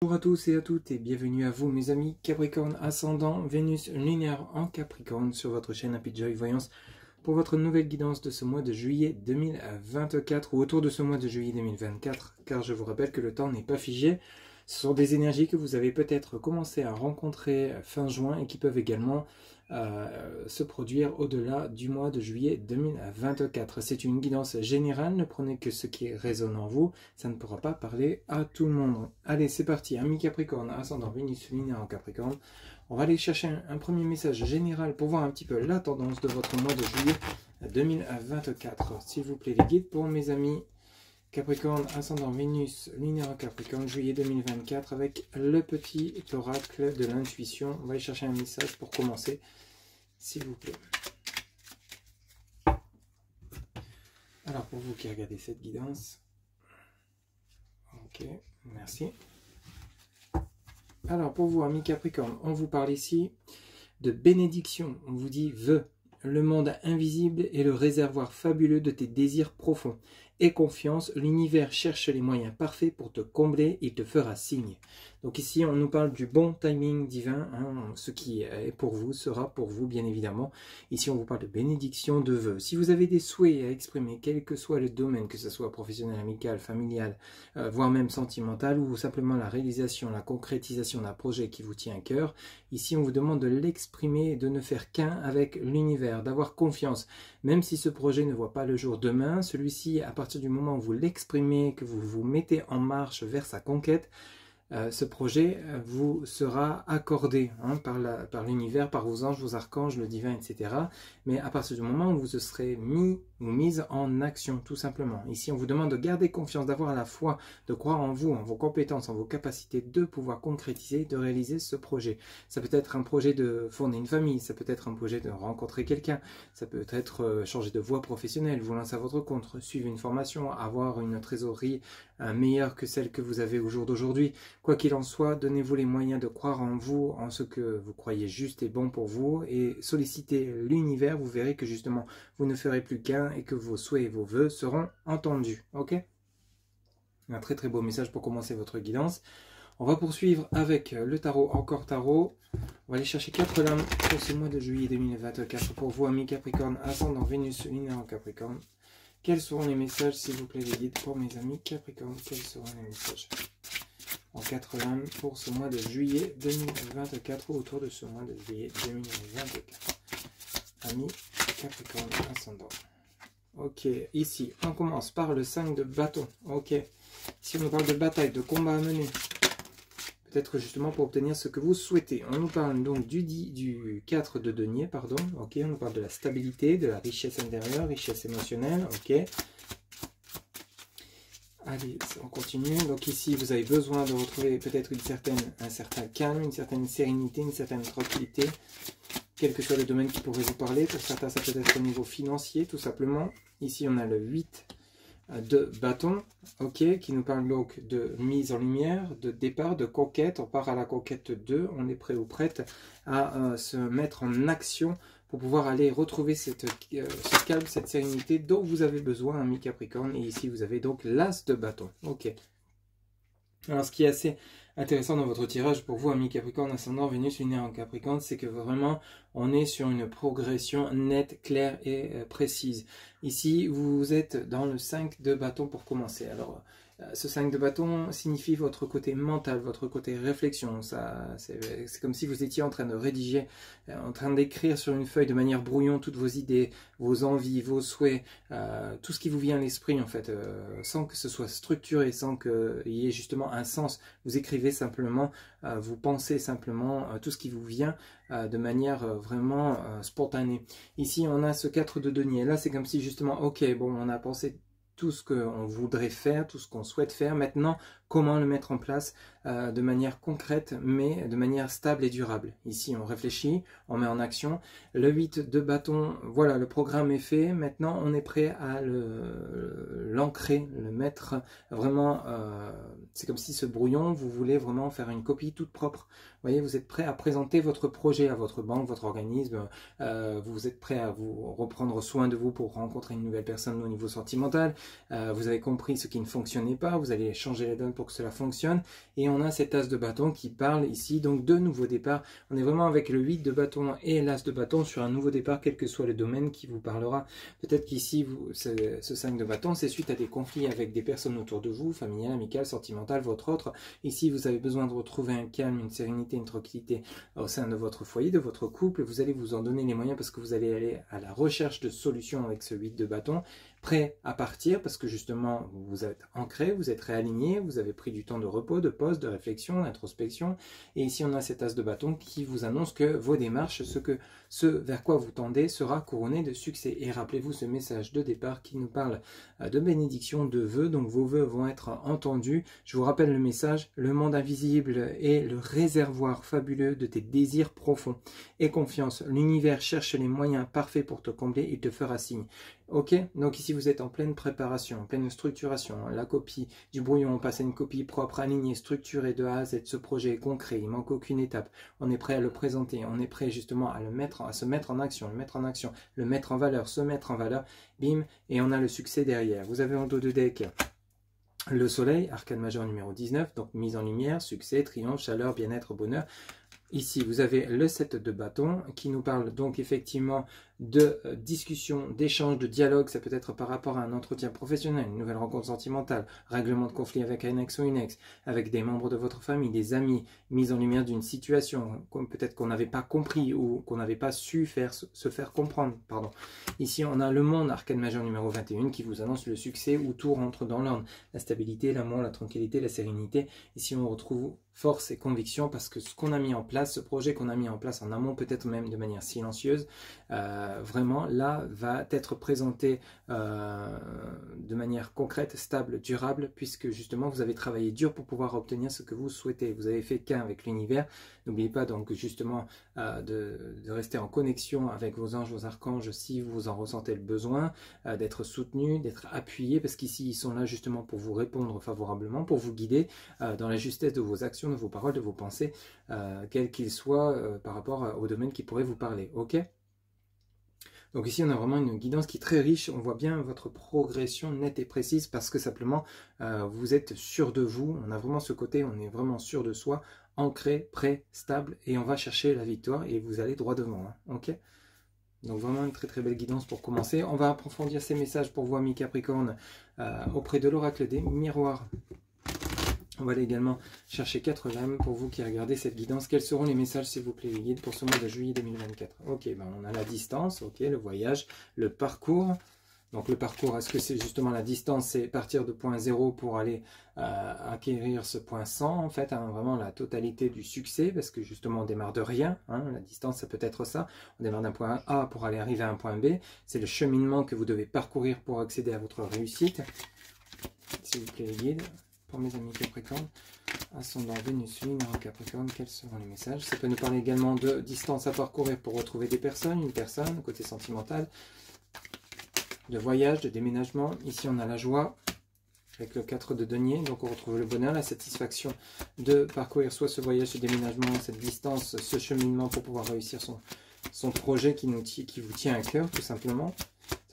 Bonjour à tous et à toutes et bienvenue à vous mes amis Capricorne ascendant Vénus lunaire en Capricorne sur votre chaîne Happy Joy Voyance pour votre nouvelle guidance de ce mois de juillet 2024 ou autour de ce mois de juillet 2024 car je vous rappelle que le temps n'est pas figé. Ce sont des énergies que vous avez peut-être commencé à rencontrer fin juin et qui peuvent également se produire au-delà du mois de juillet 2024. C'est une guidance générale, ne prenez que ce qui résonne en vous, ça ne pourra pas parler à tout le monde. Allez, c'est parti, ami Capricorne, ascendant Vénus lunaire en Capricorne. On va aller chercher un premier message général pour voir un petit peu la tendance de votre mois de juillet 2024. S'il vous plaît, les guides pour mes amis Capricorne, ascendant Vénus, lunaire en Capricorne, juillet 2024, avec le petit oracle de l'intuition. On va aller chercher un message pour commencer, s'il vous plaît. Alors, pour vous qui regardez cette guidance, ok, merci. Alors, pour vous, amis Capricorne, on vous parle ici de bénédiction. On vous dit vœux. Le monde invisible est le réservoir fabuleux de tes désirs profonds. Aie confiance, l'univers cherche les moyens parfaits pour te combler, il te fera signe. Donc ici, on nous parle du bon timing divin, hein, ce qui est pour vous sera pour vous, bien évidemment. Ici, on vous parle de bénédiction, de vœux. Si vous avez des souhaits à exprimer, quel que soit le domaine, que ce soit professionnel, amical, familial, voire même sentimental, ou simplement la réalisation, la concrétisation d'un projet qui vous tient à cœur, ici, on vous demande de l'exprimer et de ne faire qu'un avec l'univers, d'avoir confiance. Même si ce projet ne voit pas le jour demain, celui-ci, à partir du moment où vous l'exprimez, que vous vous mettez en marche vers sa conquête, ce projet vous sera accordé hein, par l'univers, par vos anges, vos archanges, le divin, etc. Mais à partir du moment où vous serez mis ou mise en action, tout simplement. Ici, on vous demande de garder confiance, d'avoir la foi, de croire en vous, en vos compétences, en vos capacités de pouvoir concrétiser, de réaliser ce projet. Ça peut être un projet de fonder une famille, ça peut être un projet de rencontrer quelqu'un, ça peut être changer de voie professionnelle, vous lancer à votre compte, suivre une formation, avoir une trésorerie meilleure que celle que vous avez au jour d'aujourd'hui. Quoi qu'il en soit, donnez-vous les moyens de croire en vous, en ce que vous croyez juste et bon pour vous, et sollicitez l'univers, vous verrez que justement, vous ne ferez plus qu'un et que vos souhaits et vos vœux seront entendus. Ok ? Un très très beau message pour commencer votre guidance. On va poursuivre avec le tarot, encore tarot. On va aller chercher 4 lames pour ce mois de juillet 2024. Pour vous, amis Capricorne, ascendant Vénus, lunaire en Capricorne. Quels seront les messages, s'il vous plaît, les guides pour mes amis Capricorne? Quels seront les messages en 4 lames pour ce mois de juillet 2024 ou autour de ce mois de juillet 2024? Amis Capricorne, ascendant. Ok, ici, on commence par le 5 de bâton. Ok, ici on nous parle de bataille, de combat à mener. Peut-être justement pour obtenir ce que vous souhaitez. On nous parle donc du 4 de denier, pardon. Ok, on nous parle de la stabilité, de la richesse intérieure, richesse émotionnelle. Ok. Allez, on continue. Donc ici, vous avez besoin de retrouver peut-être un certain calme, une certaine sérénité, une certaine tranquillité. Quel que soit le domaine qui pourrait vous parler. Pour certains, ça peut être au niveau financier, tout simplement. Ici, on a le 8 de bâton, ok, qui nous parle donc de mise en lumière, de départ, de conquête. On part à la conquête 2, on est prêt ou prête à se mettre en action pour pouvoir aller retrouver ce calme, cette sérénité dont vous avez besoin, ami Capricorne. Et ici, vous avez donc l'as de bâton, ok. Alors, ce qui est assez intéressant dans votre tirage pour vous, amis Capricorne, ascendant Vénus lunaire en Capricorne, c'est que vraiment, on est sur une progression nette, claire et précise. Ici, vous êtes dans le 5 de bâton pour commencer. Alors, ce 5 de bâton signifie votre côté mental, votre côté réflexion. C'est comme si vous étiez en train de rédiger, en train d'écrire sur une feuille de manière brouillon toutes vos idées, vos envies, vos souhaits, tout ce qui vous vient à l'esprit en fait, sans que ce soit structuré, sans qu'il y ait justement un sens. Vous écrivez simplement, vous pensez simplement tout ce qui vous vient de manière vraiment spontanée. Ici, on a ce 4 de denier. Là, c'est comme si justement, ok, bon, on a pensé tout ce qu'on voudrait faire, tout ce qu'on souhaite faire. Maintenant, comment le mettre en place de manière concrète, mais de manière stable et durable. Ici, on réfléchit, on met en action. Le 8 de bâton, voilà, le programme est fait. Maintenant, on est prêt à l'ancrer, le mettre vraiment... c'est comme si ce brouillon, vous voulez vraiment faire une copie toute propre. Vous voyez, vous êtes prêt à présenter votre projet à votre banque, votre organisme. Vous êtes prêt à vous reprendre soin de vous pour rencontrer une nouvelle personne au niveau sentimental. Vous avez compris ce qui ne fonctionnait pas. Vous allez changer la donne pour que cela fonctionne. Et on a cet as de bâton qui parle ici donc de nouveau départ. On est vraiment avec le 8 de bâton et l'as de bâton sur un nouveau départ, quel que soit le domaine qui vous parlera. Peut-être qu'ici, ce 5 de bâton, c'est suite à des conflits avec des personnes autour de vous, familiales, amicales, sentimentales, votre autre. Ici, vous avez besoin de retrouver un calme, une sérénité, une tranquillité au sein de votre foyer, de votre couple. Vous allez vous en donner les moyens parce que vous allez aller à la recherche de solutions avec ce 8 de bâton, prêt à partir parce que justement vous êtes ancré, vous êtes réaligné, vous avez pris du temps de repos, de pause, de réflexion, d'introspection. Et ici on a cet as de bâton qui vous annonce que vos démarches, ce vers quoi vous tendez sera couronné de succès. Et rappelez-vous ce message de départ qui nous parle de bénédiction, de vœux, donc vos vœux vont être entendus. Je vous rappelle le message, le monde invisible est le réservoir fabuleux de tes désirs profonds. Aie confiance, l'univers cherche les moyens parfaits pour te combler, il te fera signe. Ok, donc ici vous êtes en pleine préparation, en pleine structuration. La copie du brouillon, on passe à une copie propre, alignée, structurée de A à Z. Ce projet est concret, il manque aucune étape. On est prêt à le présenter, on est prêt justement à se mettre en action, le mettre en valeur, se mettre en valeur. Bim, et on a le succès derrière. Vous avez en dos de deck le soleil, arcane majeur numéro 19, donc mise en lumière, succès, triomphe, chaleur, bien-être, bonheur. Ici, vous avez le 7 de bâton qui nous parle donc effectivement de discussion, d'échange, de dialogue. Ça peut être par rapport à un entretien professionnel, une nouvelle rencontre sentimentale, règlement de conflit avec un ex ou une ex, avec des membres de votre famille, des amis, mise en lumière d'une situation, peut-être qu'on n'avait pas compris ou qu'on n'avait pas su se faire comprendre. Pardon. Ici, on a le monde, arcane majeur numéro 21, qui vous annonce le succès où tout rentre dans l'ordre. La stabilité, l'amour, la tranquillité, la sérénité. Ici, on retrouve force et conviction parce que ce qu'on a mis en place, ce projet qu'on a mis en place en amont, peut-être même de manière silencieuse, vraiment là va être présenté de manière concrète, stable, durable, puisque justement vous avez travaillé dur pour pouvoir obtenir ce que vous souhaitez. Vous avez fait qu'un avec l'univers. N'oubliez pas donc justement de rester en connexion avec vos anges, vos archanges si vous en ressentez le besoin, d'être soutenu, d'être appuyé, parce qu'ici ils sont là justement pour vous répondre favorablement, pour vous guider dans la justesse de vos actions, de vos paroles, de vos pensées, quels qu'ils soient par rapport au domaine qui pourrait vous parler. Ok ? Donc ici, on a vraiment une guidance qui est très riche. On voit bien votre progression nette et précise parce que simplement, vous êtes sûr de vous. On a vraiment ce côté, on est vraiment sûr de soi, ancré, prêt, stable. Et on va chercher la victoire et vous allez droit devant. Hein, ok ? Donc vraiment une très très belle guidance pour commencer. On va approfondir ces messages pour vous, amis Capricorne, auprès de l'oracle des miroirs. On va aller également chercher 4 lames pour vous qui regardez cette guidance. Quels seront les messages, s'il vous plaît, les guides, pour ce mois de juillet 2024? Ok, ben on a la distance, ok, le voyage, le parcours. Donc le parcours, est-ce que c'est justement la distance, c'est partir de point 0 pour aller acquérir ce point 100, en fait, hein, vraiment la totalité du succès, parce que justement on démarre de rien, hein, la distance ça peut être ça, on démarre d'un point A pour aller arriver à un point B, c'est le cheminement que vous devez parcourir pour accéder à votre réussite. S'il vous plaît les guides. Pour mes amis Capricorne, ascendant Vénus, lunaire en Capricorne, quels seront les messages? Ça peut nous parler également de distance à parcourir pour retrouver des personnes, une personne, côté sentimental, de voyage, de déménagement. Ici on a la joie, avec le 4 de denier, donc on retrouve le bonheur, la satisfaction de parcourir soit ce voyage, ce déménagement, cette distance, ce cheminement pour pouvoir réussir son projet qui vous tient à cœur, tout simplement.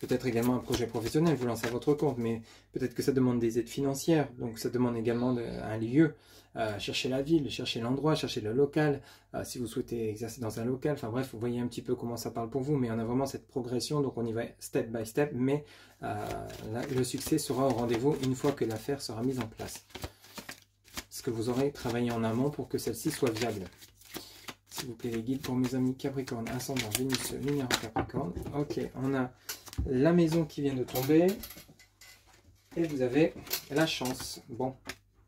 Peut-être également un projet professionnel, vous lancez à votre compte, mais peut-être que ça demande des aides financières, donc ça demande également un lieu, chercher la ville, chercher l'endroit, chercher le local, si vous souhaitez exercer dans un local, enfin bref, vous voyez un petit peu comment ça parle pour vous, mais on a vraiment cette progression, donc on y va step by step, mais le succès sera au rendez-vous une fois que l'affaire sera mise en place. Parce que vous aurez travaillé en amont pour que celle-ci soit viable. S'il vous plaît les guides, pour mes amis Capricorne, ascendant Vénus, lunaire en Capricorne. Ok, on a la maison qui vient de tomber. Et vous avez la chance. Bon,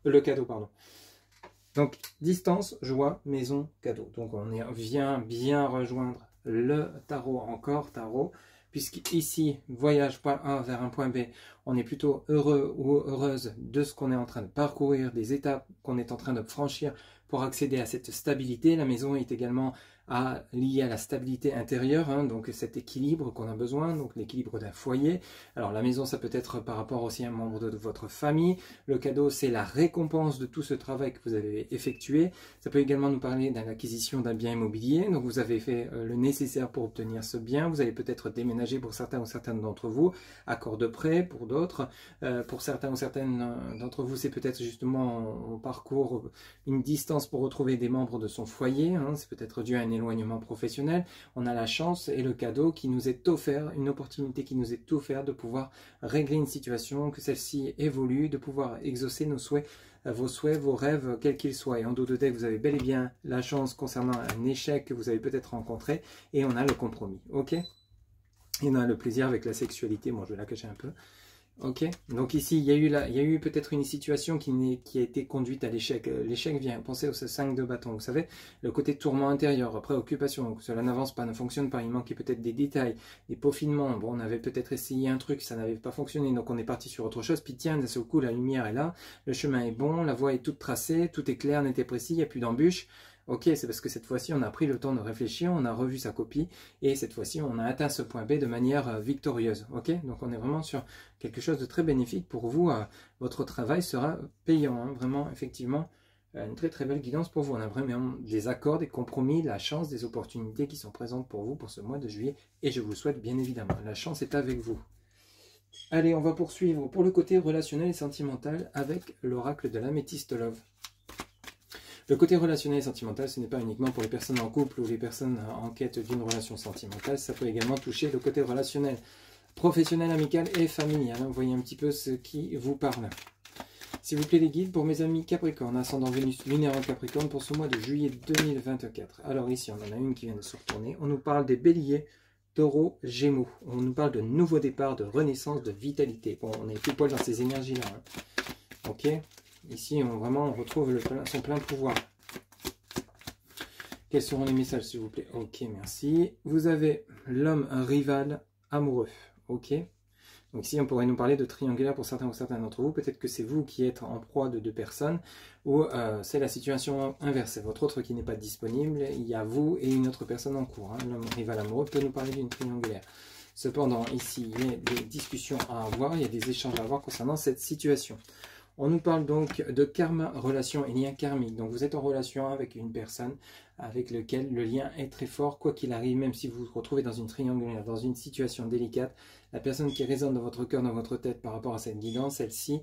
le cadeau, pardon. Donc, distance, joie, maison, cadeau. Donc, on vient bien rejoindre le tarot, encore tarot. Puisqu'ici, voyage point A vers un point B, on est plutôt heureux ou heureuse de ce qu'on est en train de parcourir, des étapes qu'on est en train de franchir pour accéder à cette stabilité. La maison est également liée à la stabilité intérieure, hein, donc cet équilibre qu'on a besoin, donc l'équilibre d'un foyer. Alors la maison, ça peut être par rapport aussi à un membre de votre famille. Le cadeau, c'est la récompense de tout ce travail que vous avez effectué. Ça peut également nous parler de l'acquisition d'un bien immobilier. Donc vous avez fait le nécessaire pour obtenir ce bien. Vous allez peut-être déménager pour certains ou certaines d'entre vous. Accord de prêt, pour d'autres. Pour certains ou certaines d'entre vous, c'est peut-être justement on parcourt une distance pour retrouver des membres de son foyer. Hein, c'est peut-être dû à un éloignement professionnel. On a la chance et le cadeau qui nous est offert, une opportunité qui nous est offerte de pouvoir régler une situation, que celle-ci évolue, de pouvoir exaucer nos souhaits, vos rêves, quels qu'ils soient. Et en dos de deck, vous avez bel et bien la chance concernant un échec que vous avez peut-être rencontré, et on a le compromis, ok? Et on a le plaisir avec la sexualité. Bon, je vais la cacher un peu. Ok, donc ici, il y a eu peut-être une situation qui a été conduite à l'échec. L'échec vient, pensez au 5 de bâton, vous savez, le côté tourment intérieur, préoccupation, cela n'avance pas, ne fonctionne pas, il manquait peut-être des détails, des peaufinements, bon, on avait peut-être essayé un truc, ça n'avait pas fonctionné, donc on est parti sur autre chose, puis tiens, d'un seul coup, la lumière est là, le chemin est bon, la voie est toute tracée, tout est clair, net et précis, il n'y a plus d'embûches. Ok, c'est parce que cette fois-ci, on a pris le temps de réfléchir, on a revu sa copie, et cette fois-ci, on a atteint ce point B de manière victorieuse. Ok, donc on est vraiment sur quelque chose de très bénéfique pour vous. Votre travail sera payant, hein, vraiment, effectivement, une très très belle guidance pour vous. On a vraiment des accords, des compromis, la chance, des opportunités qui sont présentes pour vous pour ce mois de juillet, et je vous le souhaite bien évidemment. La chance est avec vous. Allez, on va poursuivre pour le côté relationnel et sentimental avec l'oracle de l'améthyste love. Le côté relationnel et sentimental, ce n'est pas uniquement pour les personnes en couple ou les personnes en quête d'une relation sentimentale, ça peut également toucher le côté relationnel, professionnel, amical et familial. Vous voyez un petit peu ce qui vous parle. S'il vous plaît les guides, pour mes amis Capricorne, ascendant Vénus lunaire en Capricorne pour ce mois de juillet 2024. Alors ici, on en a une qui vient de se retourner. On nous parle des béliers, taureaux, gémeaux. On nous parle de nouveau départ, de renaissance, de vitalité. Bon, on est tout poil dans ces énergies-là. Hein. Ok. Ici, on retrouve son plein pouvoir. Quels seront les messages, s'il vous plaît? Ok, merci. Vous avez l'homme rival amoureux. Ok. Donc ici, on pourrait nous parler de triangulaire pour certains ou certaines d'entre vous. Peut-être que c'est vous qui êtes en proie de deux personnes, ou c'est la situation inverse. C'est votre autre qui n'est pas disponible. Il y a vous et une autre personne en cours. Hein. L'homme rival amoureux peut nous parler d'une triangulaire. Cependant, ici, il y a des discussions à avoir, il y a des échanges à avoir concernant cette situation. On nous parle donc de karma, relation et lien karmique. Donc vous êtes en relation avec une personne avec laquelle le lien est très fort, quoi qu'il arrive, même si vous vous retrouvez dans une triangulaire, dans une situation délicate. La personne qui résonne dans votre cœur, dans votre tête par rapport à cette guidance, celle-ci,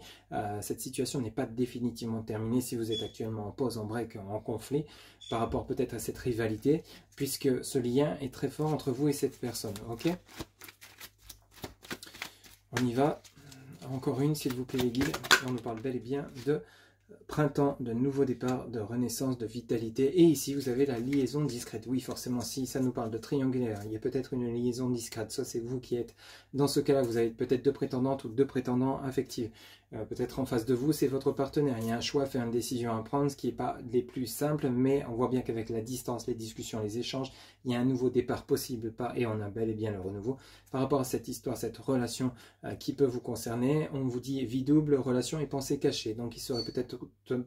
cette situation n'est pas définitivement terminée si vous êtes actuellement en pause, en break, en conflit, par rapport peut-être à cette rivalité, puisque ce lien est très fort entre vous et cette personne. Ok ? On y va. Encore une, s'il vous plaît les guides. On nous parle bel et bien de printemps, de nouveau départ, de renaissance, de vitalité. Et ici, vous avez la liaison discrète. Oui, forcément, si ça nous parle de triangulaire, il y a peut-être une liaison discrète. Ça, c'est vous qui êtes dans ce cas-là. Vous avez peut-être deux prétendantes ou deux prétendants affectifs. Peut-être en face de vous, c'est votre partenaire. Il y a un choix à faire, une décision à prendre, ce qui n'est pas les plus simples, mais on voit bien qu'avec la distance, les discussions, les échanges, il y a un nouveau départ possible, et on a bel et bien le renouveau. Par rapport à cette histoire, cette relation qui peut vous concerner, on vous dit vie double, relation et pensée cachée. Donc il serait peut-être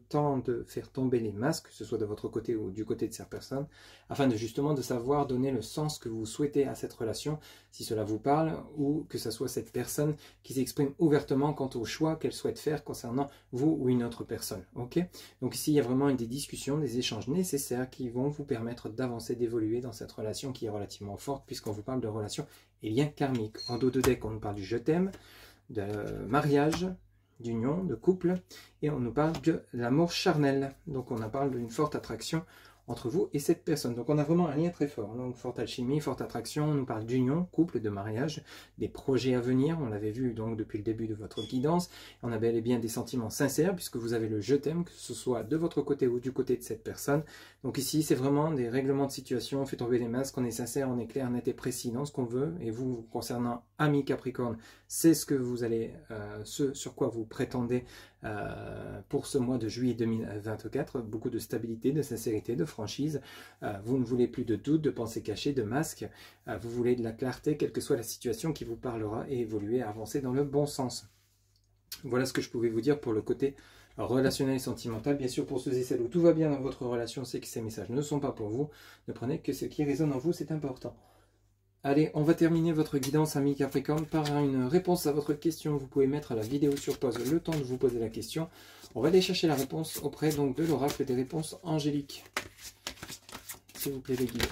temps de faire tomber les masques, que ce soit de votre côté ou du côté de cette personne, afin de justement de savoir donner le sens que vous souhaitez à cette relation, si cela vous parle, ou que ce soit cette personne qui s'exprime ouvertement quant au choix qu'elle souhaite faire concernant vous ou une autre personne. Ok ? Donc ici, il y a vraiment des discussions, des échanges nécessaires qui vont vous permettre d'avancer, d'évoluer dans cette relation qui est relativement forte, puisqu'on vous parle de relation et lien karmique. En dos de deck, on nous parle du je t'aime, de mariage, d'union, de couple, et on nous parle de l'amour charnel. Donc on parle d'une forte attraction entre vous et cette personne. Donc on a vraiment un lien très fort. Donc forte alchimie, forte attraction, on nous parle d'union, couple, de mariage, des projets à venir, on l'avait vu donc depuis le début de votre guidance. On a bel et bien des sentiments sincères puisque vous avez le je t'aime, que ce soit de votre côté ou du côté de cette personne. Donc ici c'est vraiment des règlements de situation, on fait tomber les masques, on est sincère, on est clair, net et précis dans ce qu'on veut. Et vous, concernant Amis Capricorne, c'est ce que vous allez, ce sur quoi vous prétendez pour ce mois de juillet 2024, beaucoup de stabilité, de sincérité, de franchise. Vous ne voulez plus de doute, de pensée cachée, de masque. Vous voulez de la clarté, quelle que soit la situation qui vous parlera, et évoluer, avancer dans le bon sens. Voilà ce que je pouvais vous dire pour le côté relationnel et sentimental. Bien sûr, pour ceux et celles où tout va bien dans votre relation, c'est que ces messages ne sont pas pour vous. Ne prenez que ce qui résonne en vous, c'est important. Allez, on va terminer votre guidance Amis Capricorne par une réponse à votre question. Vous pouvez mettre la vidéo sur pause le temps de vous poser la question. On va aller chercher la réponse auprès donc de l'oracle des réponses angéliques. S'il vous plaît les guides.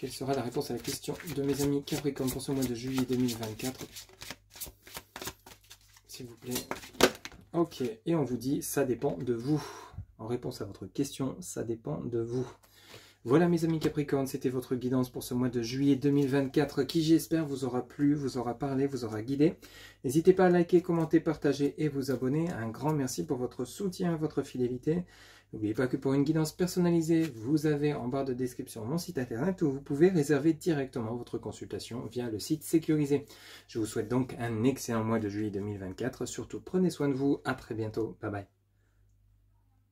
Quelle sera la réponse à la question de mes amis Capricorne pour ce mois de juillet 2024? S'il vous plaît. Ok, et on vous dit, ça dépend de vous. En réponse à votre question, ça dépend de vous. Voilà mes amis Capricorne, c'était votre guidance pour ce mois de juillet 2024 qui j'espère vous aura plu, vous aura parlé, vous aura guidé. N'hésitez pas à liker, commenter, partager et vous abonner. Un grand merci pour votre soutien, votre fidélité. N'oubliez pas que pour une guidance personnalisée, vous avez en barre de description mon site internet où vous pouvez réserver directement votre consultation via le site sécurisé. Je vous souhaite donc un excellent mois de juillet 2024. Surtout prenez soin de vous, à très bientôt, bye bye.